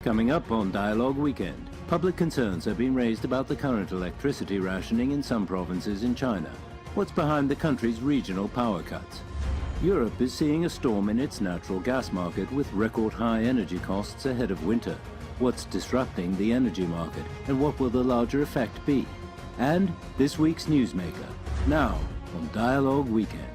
Coming up on Dialogue Weekend, public concerns have been raised about the current electricity rationing in some provinces in China. What's behind the country's regional power cuts? Europe is seeing a storm in its natural gas market with record high energy costs ahead of winter. What's disrupting the energy market, and what will the larger effect be? And this week's newsmaker, now on Dialogue Weekend.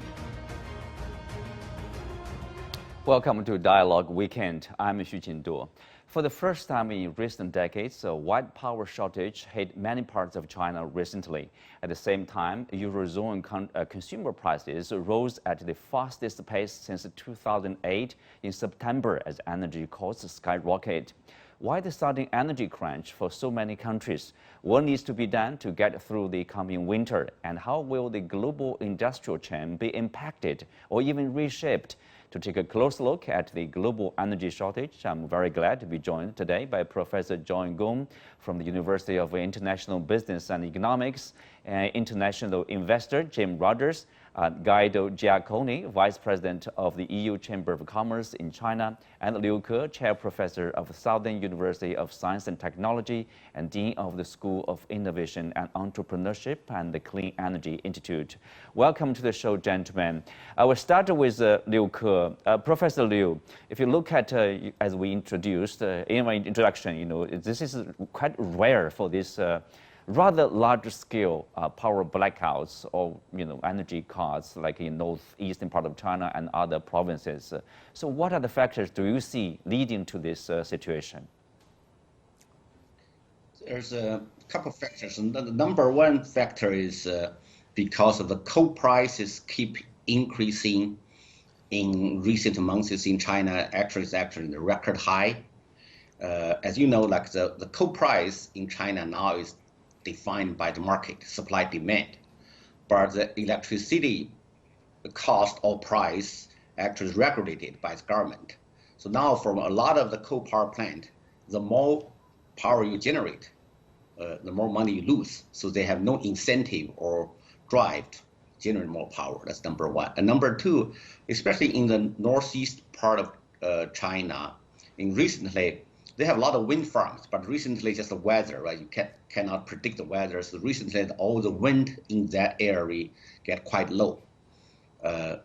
Welcome to Dialogue Weekend. I'm Xu Jingduo. For the first time in recent decades, a wide power shortage hit many parts of China recently. At the same time, Eurozone consumer prices rose at the fastest pace since 2008 in September as energy costs skyrocket. Why the sudden energy crunch for so many countries? What needs to be done to get through the coming winter? And how will the global industrial chain be impacted or even reshaped? To take a close look at the global energy shortage, I'm very glad to be joined today by Professor John Gong from the University of International Business and Economics, international investor Jim Rogers, Guido Giacconi, Vice President of the EU Chamber of Commerce in China, and Liu Ke, Chair Professor of Southern University of Science and Technology and Dean of the School of Innovation and Entrepreneurship and the Clean Energy Institute. Welcome to the show, gentlemen. I will start with Liu Ke. Professor Liu, if you look at, as we introduced in my introduction, this is quite rare for this rather large-scale power blackouts or energy cuts like in northeastern part of China and other provinces. So what are the factors do you see leading to this situation? There's a couple of factors. And the number one factor is because of the coal prices keep increasing in recent months in China. Actually, it's actually the record high. As you know, like the coal price in China now is defined by the market, supply demand. But the electricity cost or price actually is regulated by the government. So now from a lot of the coal power plant, the more power you generate, the more money you lose. So they have no incentive or drive to generate more power. That's number one. And number two, especially in the northeast part of China, recently, they have a lot of wind farms, but recently just the weather, right? You cannot predict the weather. So recently, all the wind in that area get quite low.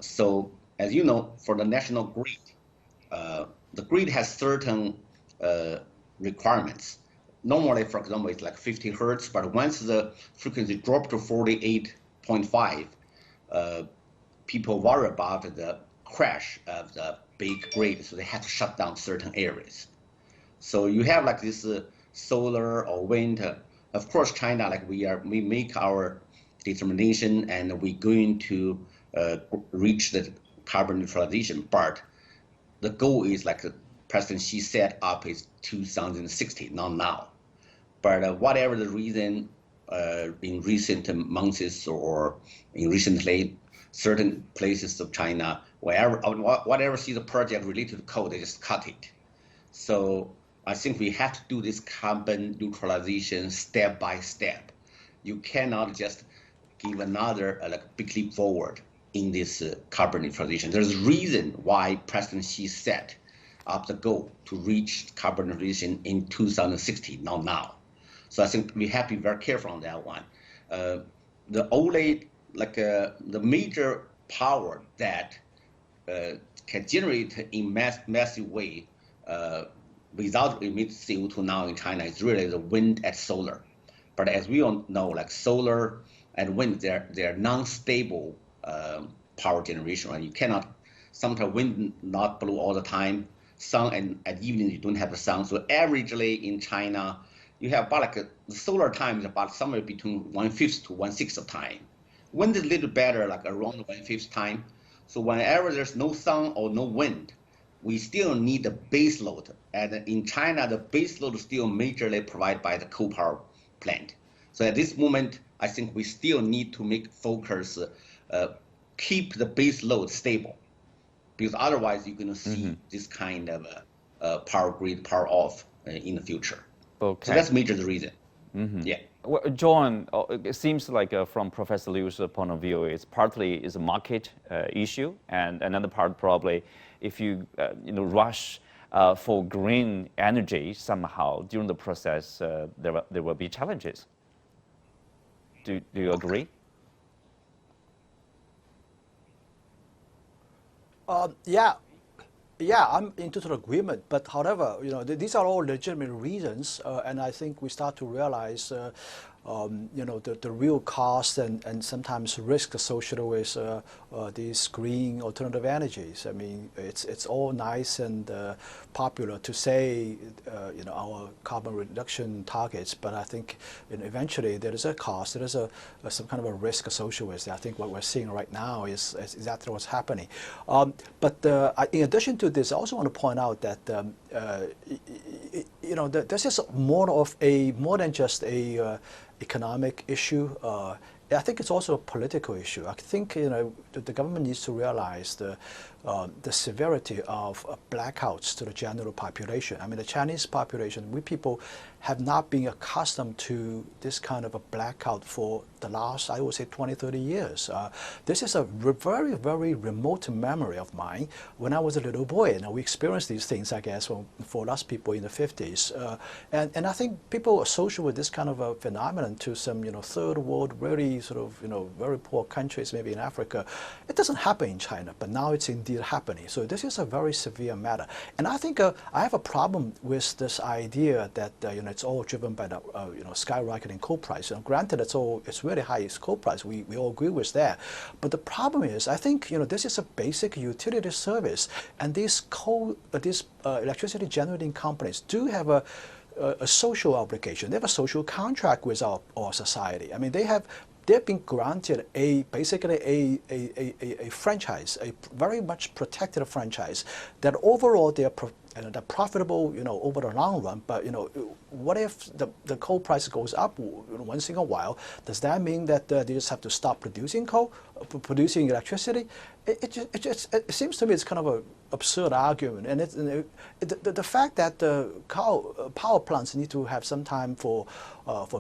So as you know, for the national grid, the grid has certain requirements. Normally, for example, it's like 50 hertz, but once the frequency drops to 48.5, people worry about the crash of the big grid, so they have to shut down certain areas. So you have like this solar or wind. Of course, China, like we make our determination and we're going to reach the carbon neutralization. But the goal is like President Xi set up is 2060, not now. But whatever the reason, in recent months or in recently, certain places of China, whatever see the project related to coal, they just cut it. So I think we have to do this carbon neutralization step by step. You cannot just give another big leap forward in this carbon neutralization. There's a reason why President Xi set up the goal to reach carbon neutralization in 2060, not now. So I think we have to be very careful on that one. The only the major power that can generate in massive way without emit CO2 now in China is really the wind and solar. But as we all know, like solar and wind, they're non-stable power generation. Right? You cannot, sometimes wind not blow all the time. Sun and at evening you don't have the sun. So averagely in China, you have about the solar time is about somewhere between 1/5 to 1/6 of time. Wind is a little better, like around 1/5 time. So whenever there's no sun or no wind, we still need the base load. And in China, the base load is still majorly provided by the coal power plant. So at this moment, I think we still need to make focus, keep the base load stable, because otherwise you're going to see this kind of power grid power off in the future. Okay. So that's major the reason. Yeah. Well, John, it seems like from Professor Liu's point of view, it's partly is a market issue, and another part probably if you rush for green energy somehow during the process, there will be challenges. Do you agree? Yeah, I'm in total agreement. But however, these are all legitimate reasons, and I think we start to realize, the real cost and sometimes risk associated with these green alternative energies. I mean, it's all nice and popular to say, our carbon reduction targets, but I think eventually there is a cost. There is some kind of a risk associated with it. I think what we're seeing right now is exactly what's happening. But in addition to this, I also want to point out that this is more than just a economic issue. I think it's also a political issue. I think the government needs to realize the severity of blackouts to the general population. I mean, the Chinese population, we people have not been accustomed to this kind of a blackout for the last, I would say, 20, 30 years. This is a very, very remote memory of mine. When I was a little boy, we experienced these things, I guess, for us people in the 50s. And I think people associate with this kind of a phenomenon to some, third world, really sort of, very poor countries, maybe in Africa. It doesn't happen in China, but now it's indeed happening. So this is a very severe matter. And I think I have a problem with this idea that, it's all driven by the, skyrocketing coal price. Granted, it's really high coal price. We all agree with that. But the problem is, I think, this is a basic utility service. And these electricity generating companies do have a social obligation. They have a social contract with our society. I mean, they've been granted basically a franchise, a very much protected franchise that overall they're profitable, over the long run. But what if the coal price goes up once in a while? Does that mean that they just have to stop producing coal, producing electricity? It seems to me it's kind of an absurd argument. And the fact that the power plants need to have some time for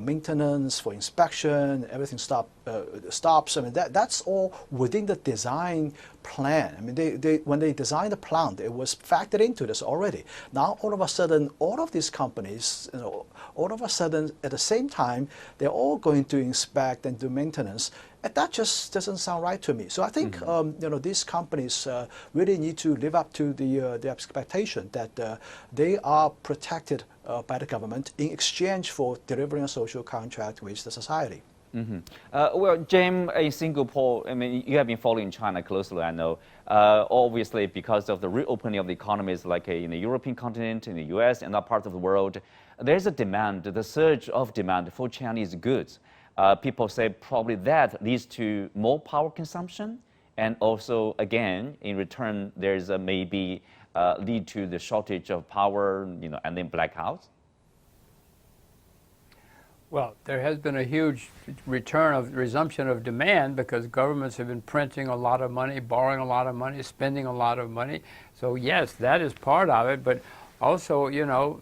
maintenance, for inspection, everything stops. I mean, that's all within the design plan. I mean, when they designed the plant, it was factored into this already. Now, all of a sudden, all of these companies, all of a sudden, at the same time, they're all going to inspect and do maintenance. And that just doesn't sound right to me. So I think these companies really need to live up to the expectation that they are protected by the government in exchange for delivering a social contract with the society. Well, James, in Singapore, I mean, you have been following China closely, I know. Obviously, because of the reopening of the economies, like in the European continent, in the US, and other parts of the world, there's a demand, the surge of demand for Chinese goods. People say probably that leads to more power consumption, and also, again, in return, there's maybe lead to the shortage of power, and then blackouts. Well, there has been a huge resumption of demand because governments have been printing a lot of money, borrowing a lot of money, spending a lot of money. So yes, that is part of it. But also,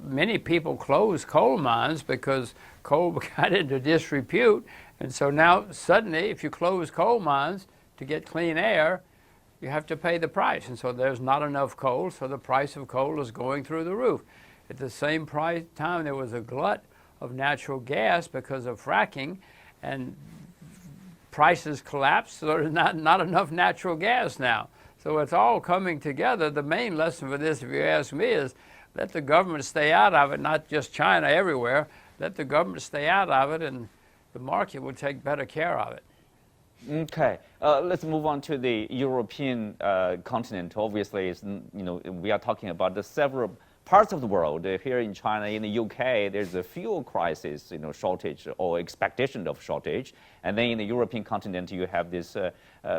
many people closed coal mines because coal got into disrepute. And so now suddenly, if you close coal mines to get clean air, you have to pay the price. And so there's not enough coal, so the price of coal is going through the roof. At the same time, there was a glut of natural gas because of fracking, and prices collapsed, so there's not enough natural gas now. So it's all coming together. The main lesson for this, if you ask me, is let the government stay out of it, not just China, everywhere. Let the government stay out of it, and the market will take better care of it. Okay, let's move on to the European continent. Obviously, we are talking about the several parts of the world. Here in China, in the UK, there's a fuel crisis, shortage or expectation of shortage. And then in the European continent, you have this,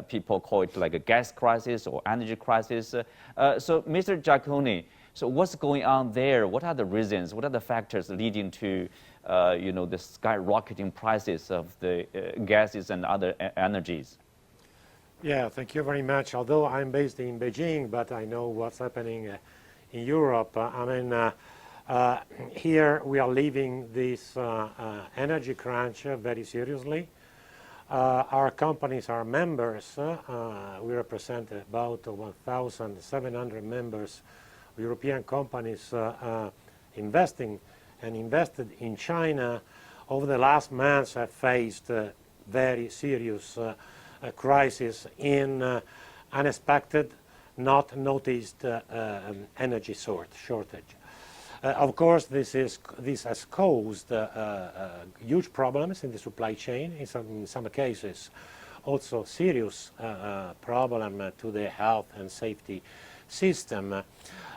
people call it like a gas crisis or energy crisis. So, Mr. Giacconi, so what's going on there? What are the reasons? What are the factors leading to, the skyrocketing prices of the gases and other energies? Yeah, thank you very much. Although I'm based in Beijing, but I know what's happening in Europe. Here we are living this energy crunch very seriously. Our companies are members. We represent about 1,700 members European companies invested in China over the last months have faced very serious crisis in unexpected, not noticed energy shortage. Of course, this has caused huge problems in the supply chain, in some cases also serious problem to the health and safety system.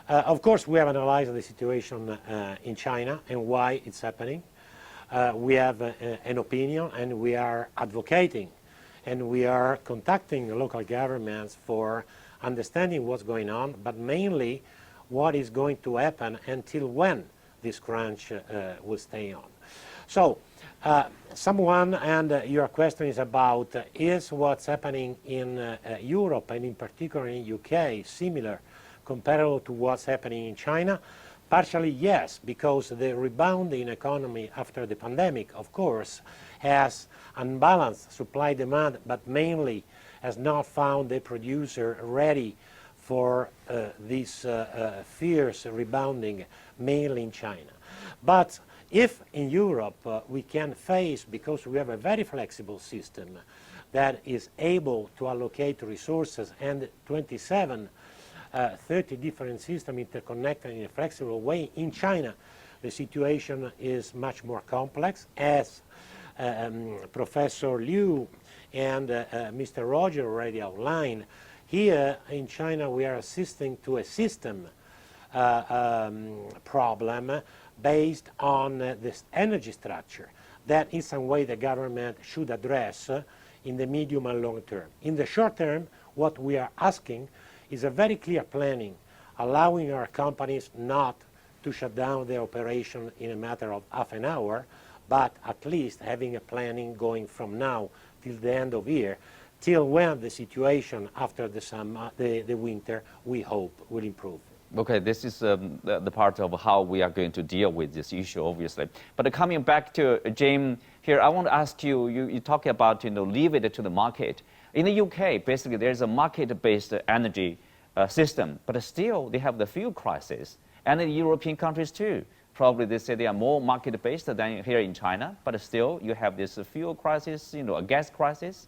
Of course, we have analyzed the situation in China and why it's happening. We have an opinion, and we are advocating, and we are contacting local governments for understanding what's going on, but mainly what is going to happen until when this crunch will stay on. So, someone, and your question is about, is what's happening in Europe, and in particular in UK, similar, comparable to what's happening in China? Partially, yes, because the rebounding economy after the pandemic, of course, has unbalanced supply-demand, but mainly has not found a producer ready for this fierce rebounding, mainly in China. But if in Europe we can face, because we have a very flexible system that is able to allocate resources, and 27 30 different systems interconnected in a flexible way. In China, the situation is much more complex, as Professor Liu and Mr. Roger already outlined. Here in China, we are assisting to a system problem based on this energy structure that in some way the government should address in the medium and long term. In the short term, what we are asking is a very clear planning, allowing our companies not to shut down their operation in a matter of half an hour, but at least having a planning going from now till the end of year, till when the situation after the summer, the winter, we hope will improve. Okay, this is the part of how we are going to deal with this issue, obviously. But coming back to James here, I want to ask you, you talk about, leave it to the market. In the UK, basically, there's a market-based energy system, but still they have the fuel crisis. And in European countries too. Probably they say they are more market-based than here in China, but still you have this fuel crisis, a gas crisis.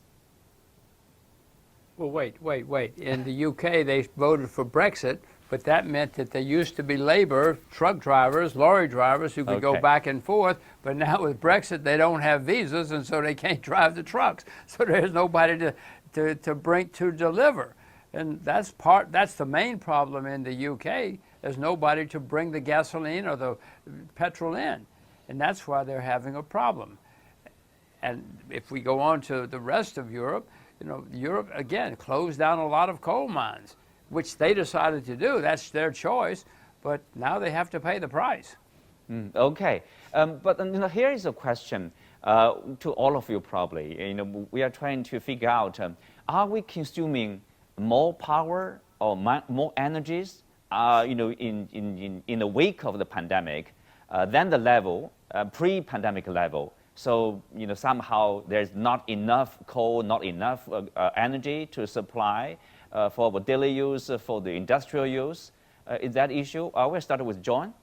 Well, wait. In the UK, they voted for Brexit, but that meant that there used to be labor, truck drivers, lorry drivers who could go back and forth, but now with Brexit, they don't have visas, and so they can't drive the trucks. So there's nobody to deliver. And that's the main problem in the UK. There's nobody to bring the gasoline or the petrol in. And that's why they're having a problem. And if we go on to the rest of Europe, Europe, again, closed down a lot of coal mines, which they decided to do. That's their choice. But now they have to pay the price. Okay. But here is a question to all of you probably. We are trying to figure out, are we consuming more power or more energies in the wake of the pandemic than the level, pre-pandemic level? So, somehow there's not enough coal, not enough energy to supply for our daily use, for the industrial use. Is that issue? We'll start with John.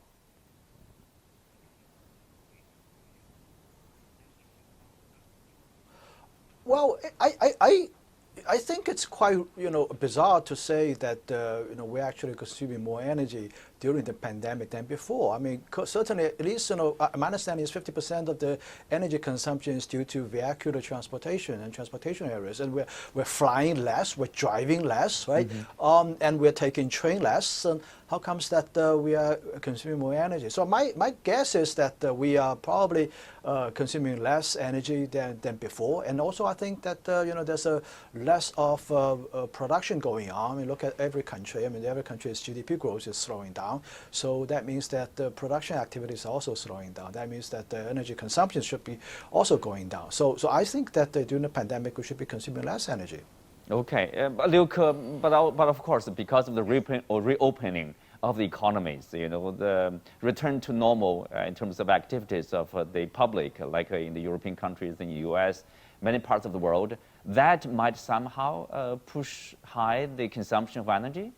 Well, I think it's quite bizarre to say that we're actually consuming more energy during the pandemic than before. I mean, certainly, at least my understanding is 50% of the energy consumption is due to vehicular transportation and transportation areas, and we're flying less, we're driving less, right? And we're taking train less. And how comes that we are consuming more energy? So my guess is that we are probably consuming less energy than before, and also I think that there's a less of production going on. I mean, look at every country. I mean, every country's GDP growth is slowing down. So that means that the production activities are also slowing down. That means that the energy consumption should be also going down. So I think that during the pandemic we should be consuming less energy. Okay, Luke, but of course, because of the reopening of the economies, the return to normal in terms of activities of the public, like in the European countries, in the US, many parts of the world, that might somehow push high the consumption of energy?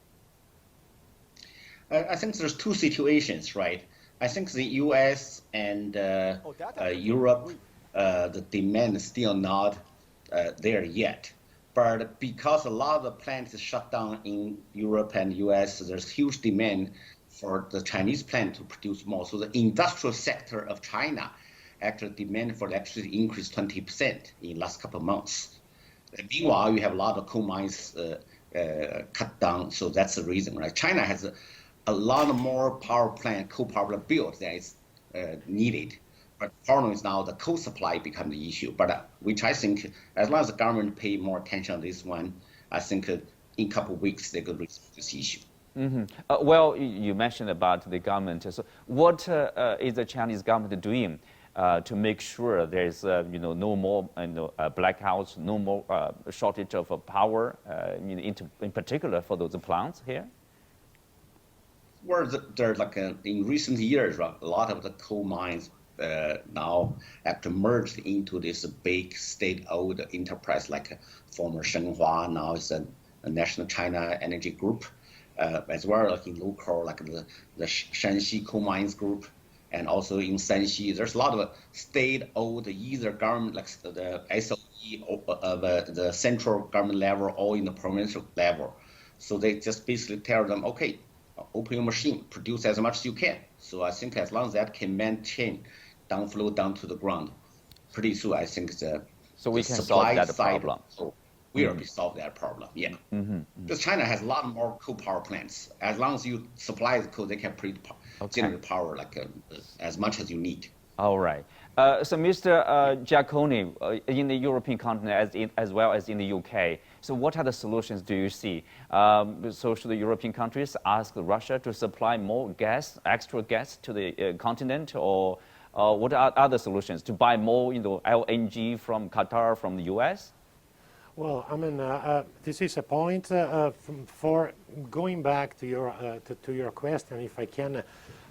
I think there's two situations, right? I think the U.S. and Europe, the demand is still not there yet. But because a lot of the plants is shut down in Europe and U.S., there's huge demand for the Chinese plant to produce more. So the industrial sector of China, actually demand for electricity increased 20% in the last couple of months. And meanwhile, you have a lot of coal mines cut down, so that's the reason, right? China has a lot more coal power plant built than is needed. But the problem is now the coal supply becomes the issue. But which I think, as long as the government pay more attention on this one, I think in a couple of weeks they could resolve this issue. Mm-hmm. Well, you mentioned about the government. So what is the Chinese government doing to make sure there's no more blackouts, no more shortage of power, in particular for those plants here? Well, there's in recent years, a lot of the coal mines now actually merged into this big state-owned enterprise, like former Shenhua, now it's a National China Energy Group, as well as in local, like the Shanxi Coal Mines Group, and also in Shanxi. There's a lot of state-owned, either government, like the SOE, of the central government level, or in the provincial level. So they just basically tell them, okay, open your machine, produce as much as you can. So I think as long as that can maintain downflow down to the ground, pretty soon I think so we can solve that problem. So we will solve that problem. Yeah, because China has a lot more coal power plants. As long as you supply the coal, they can generate power as much as you need. All right. So, Mr. Giacconi, in the European continent as well as in the UK, so what are the solutions do you see? So should the European countries ask Russia to supply more gas, extra gas to the continent, or what are other solutions? To buy more LNG from Qatar, from the US? Well, I mean, this is a point for going back to your question, if I can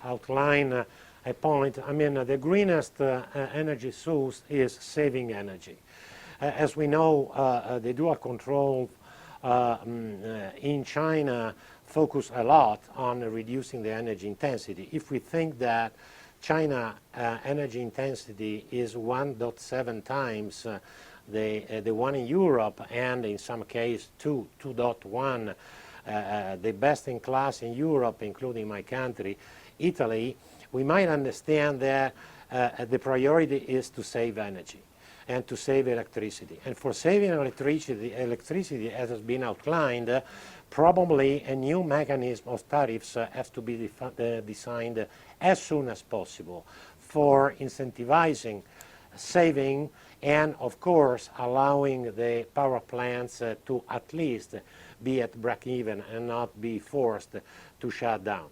outline a point. I mean, the greenest energy source is saving energy. As we know, the dual control in China focus a lot on reducing the energy intensity. If we think that China energy intensity is 1.7 times the one in Europe, and in some case 2.1, the best in class in Europe, including my country, Italy, we might understand that the priority is to save energy and to save electricity. And for saving electricity as has been outlined, probably a new mechanism of tariffs has to be designed as soon as possible for incentivizing saving and, of course, allowing the power plants to at least be at break-even and not be forced to shut down.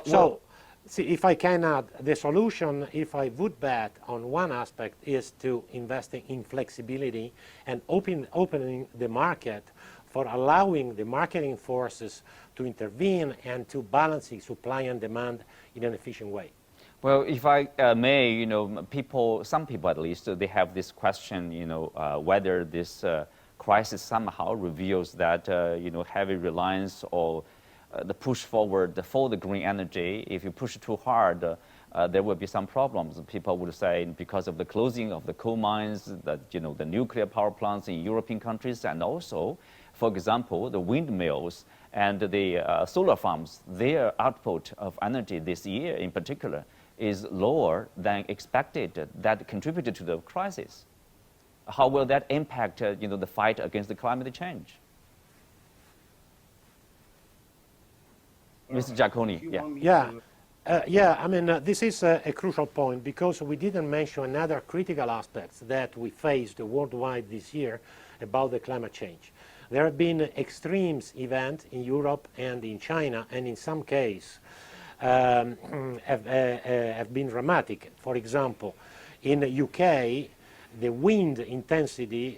So, see, if I can add, the solution, if I would bet on one aspect, is to invest in flexibility and opening the market for allowing the marketing forces to intervene and to balancing supply and demand in an efficient way. Well, if I may, some people at least, they have this question, whether this crisis somehow reveals that, heavy reliance or the push forward for the green energy. If you push too hard, there will be some problems. People would say because of the closing of the coal mines, the nuclear power plants in European countries, and also, for example, the windmills and the solar farms, their output of energy this year in particular is lower than expected. That contributed to the crisis. How will that impact, the fight against the climate change? Mr. Giacconi, I mean, this is a crucial point because we didn't mention another critical aspect that we faced worldwide this year about the climate change. There have been extreme events in Europe and in China, and in some cases have been dramatic. For example, in the UK, the wind intensity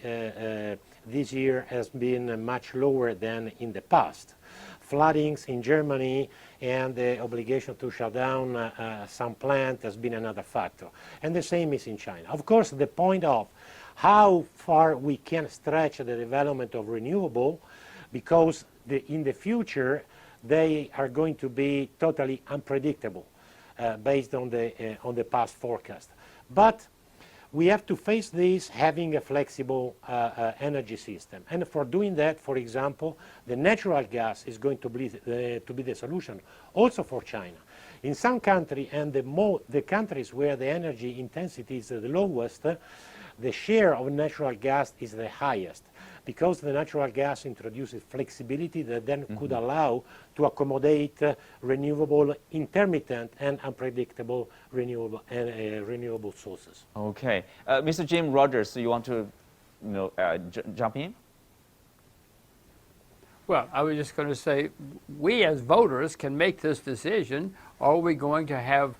this year has been much lower than in the past. Floodings in Germany and the obligation to shut down some plant has been another factor. And the same is in China. Of course, the point of how far we can stretch the development of renewable, because in the future, they are going to be totally unpredictable based on the past forecast. But we have to face this having a flexible energy system. And for doing that, for example, the natural gas is going to be the solution, also for China. In some countries, and the countries where the energy intensity is the lowest, the share of natural gas is the highest, because the natural gas introduces flexibility that then could allow to accommodate renewable, intermittent and unpredictable renewable sources. Okay. Mr. Jim Rogers, you want to jump in? Well, I was just going to say, we as voters can make this decision. Are we going to have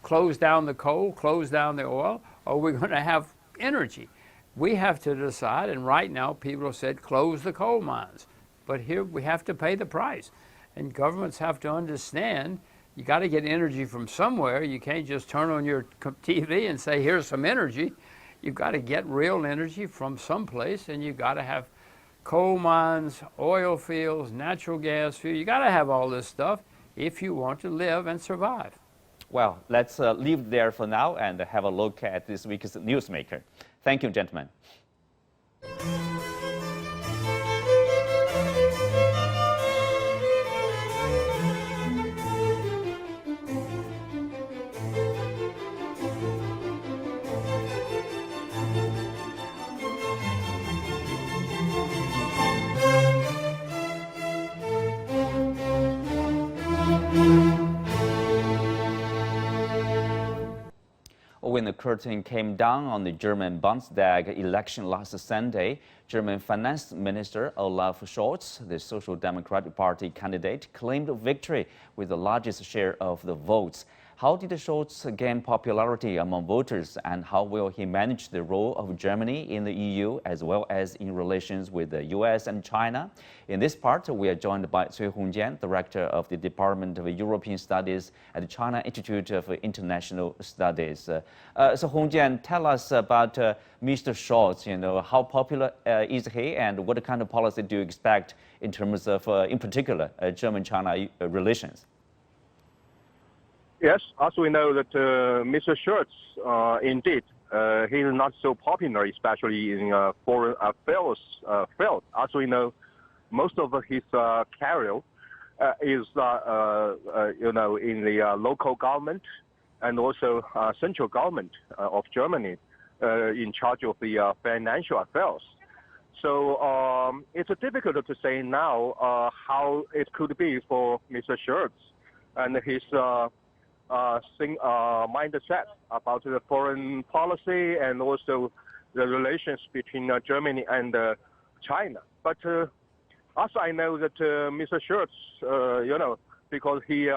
close down the coal, close down the oil, or are we going to have energy? We have to decide, and right now people have said close the coal mines. But here we have to pay the price. And governments have to understand you got to get energy from somewhere. You can't just turn on your TV and say, here's some energy. You've got to get real energy from someplace, and you've got to have coal mines, oil fields, natural gas fields. You got to have all this stuff if you want to live and survive. Well, let's leave there for now and have a look at this week's Newsmaker. Thank you, gentlemen. When the curtain came down on the German Bundestag election last Sunday, German Finance Minister Olaf Scholz, the Social Democratic Party candidate, claimed victory with the largest share of the votes. How did Scholz gain popularity among voters, and how will he manage the role of Germany in the EU as well as in relations with the US and China? In this part, we are joined by Cui Hongjian, Director of the Department of European Studies at the China Institute of International Studies. So Hongjian, tell us about Mr. Scholz. How popular is he, and what kind of policy do you expect in terms of, in particular, German-China relations? Yes, as we know that Mr. Scholz, indeed, he is not so popular, especially in foreign affairs field. As we know, most of his career is, in the local government and also central government of Germany, in charge of the financial affairs. So it's difficult to say now how it could be for Mr. Scholz and his mindset about the foreign policy and also the relations between Germany and China. But also I know that Mr. Scholz, because he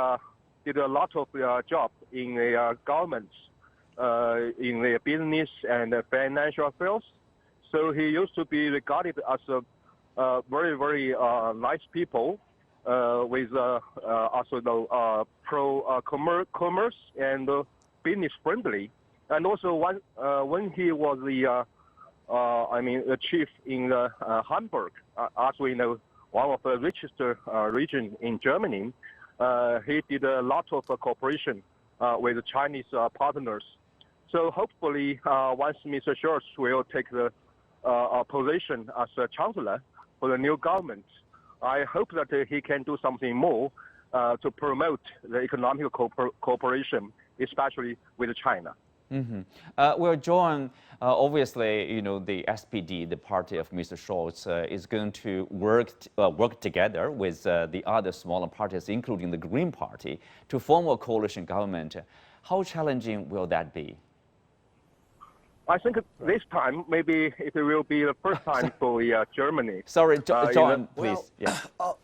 did a lot of job in the government, in the business and financial affairs. So he used to be regarded as a very, very nice people. With also pro-commerce and business friendly, and also when he was the chief in Hamburg, as we know, one of the richest region in Germany, he did a lot of cooperation with Chinese partners. So hopefully, once Mr. Scholz will take the position as a chancellor for the new government, I hope that he can do something more to promote the economic cooperation, especially with China. Mm-hmm. Well, John, obviously, the SPD, the party of Mr. Scholz, is going to work together with the other smaller parties, including the Green Party, to form a coalition government. How challenging will that be? I think this time, maybe it will be the first time for Germany. Sorry, John, please. Well,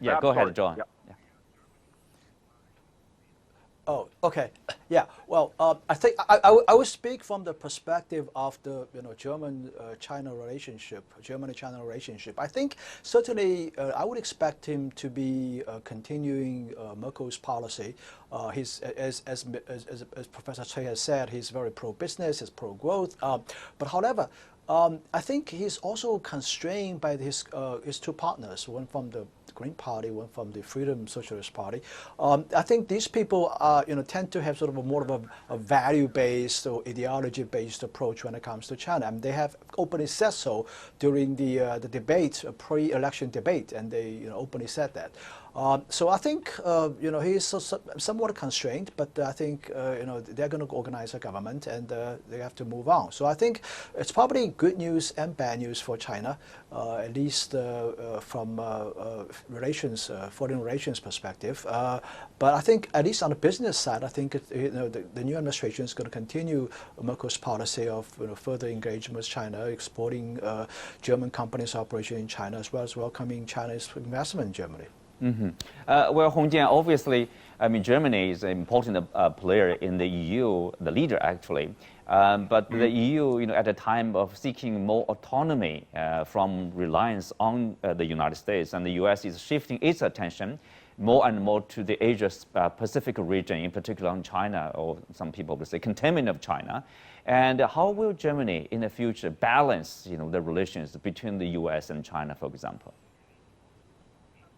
Go ahead, John. Yeah. Oh, okay. Yeah. Well, I think I would speak from the perspective of the German-China relationship, Germany-China relationship. I think certainly I would expect him to be continuing Merkel's policy. He's as Professor Cui has said, he's very pro-business, he's pro-growth. But however, I think he's also constrained by his two partners, one from the Green Party, one from the Freedom Socialist Party. I think these people tend to have sort of more of a value-based or ideology-based approach when it comes to China. I mean, they have openly said so during the debate, pre-election debate, and they openly said that. So I think he's somewhat constrained, but I think they're going to organize a government and they have to move on. So I think it's probably good news and bad news for China, at least from foreign relations perspective. But I think at least on the business side, I think the new administration is going to continue Merkel's policy of further engagement with China, exporting German companies' operation in China, as well as welcoming China's investment in Germany. Well, Hongjian, obviously, I mean, Germany is an important player in the EU, the leader actually. But the EU, at a time of seeking more autonomy from reliance on the United States, and the US is shifting its attention more and more to the Asia-Pacific region, in particular on China, or some people would say containment of China. And how will Germany in the future balance, the relations between the US and China, for example?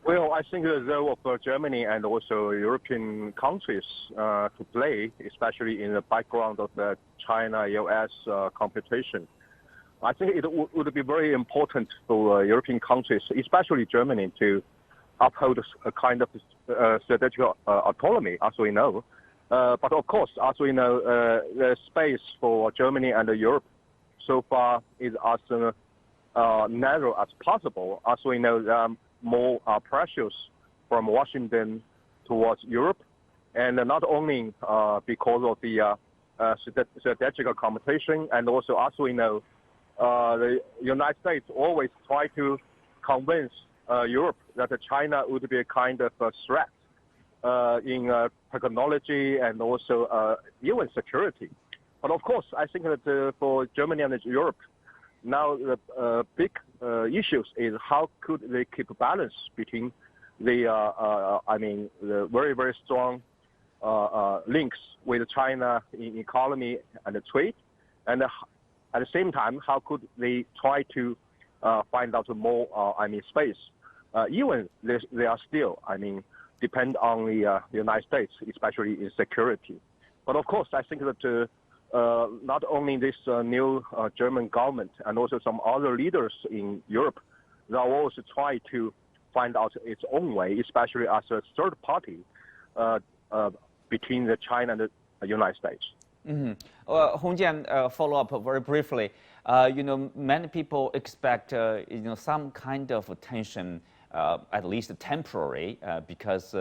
Well, I think the role of Germany and also European countries to play, especially in the background of the China-US competition. I think it would be very important for European countries, especially Germany, to uphold a kind of strategic autonomy, as we know. But of course, as we know, the space for Germany and Europe so far is as narrow as possible. As we know, more pressures from Washington towards Europe, and not only because of the strategic competition, and also, as we know, the United States always try to convince Europe that China would be a kind of a threat in technology and also even security. But of course, I think that for Germany and Europe, now the big issues is how could they keep a balance between the the very, very strong links with China in economy and trade, and at the same time, how could they try to find out more space? Even they are still depend on the United States, especially in security. But of course, I think that not only this new German government and also some other leaders in Europe, they will also try to find out its own way, especially as a third party between the China and the United States. Hongjian, follow up very briefly. Many people expect some kind of tension, at least temporary, because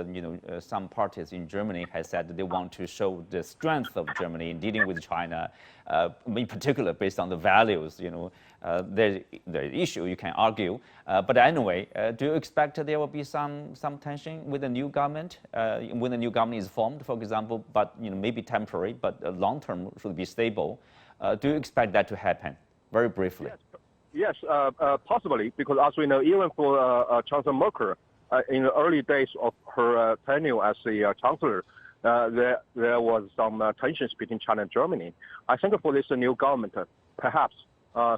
some parties in Germany have said that they want to show the strength of Germany in dealing with China, in particular based on the values. The issue you can argue, but anyway, do you expect there will be some tension with the new government when the new government is formed, for example? But maybe temporary, but long term should be stable. Do you expect that to happen? Very briefly. Yes, possibly, because as we know, even for Chancellor Merkel, in the early days of her tenure as the chancellor, there was some tensions between China and Germany. I think for this new government, perhaps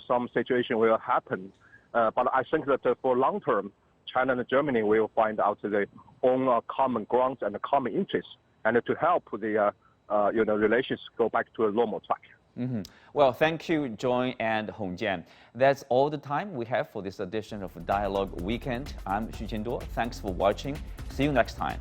some situation will happen, but I think that for long term, China and Germany will find out their own common grounds and common interests, and to help the relations go back to a normal track. Well, thank you, John and Hongjian. That's all the time we have for this edition of Dialogue Weekend. I'm Xu Jinduo. Thanks for watching. See you next time.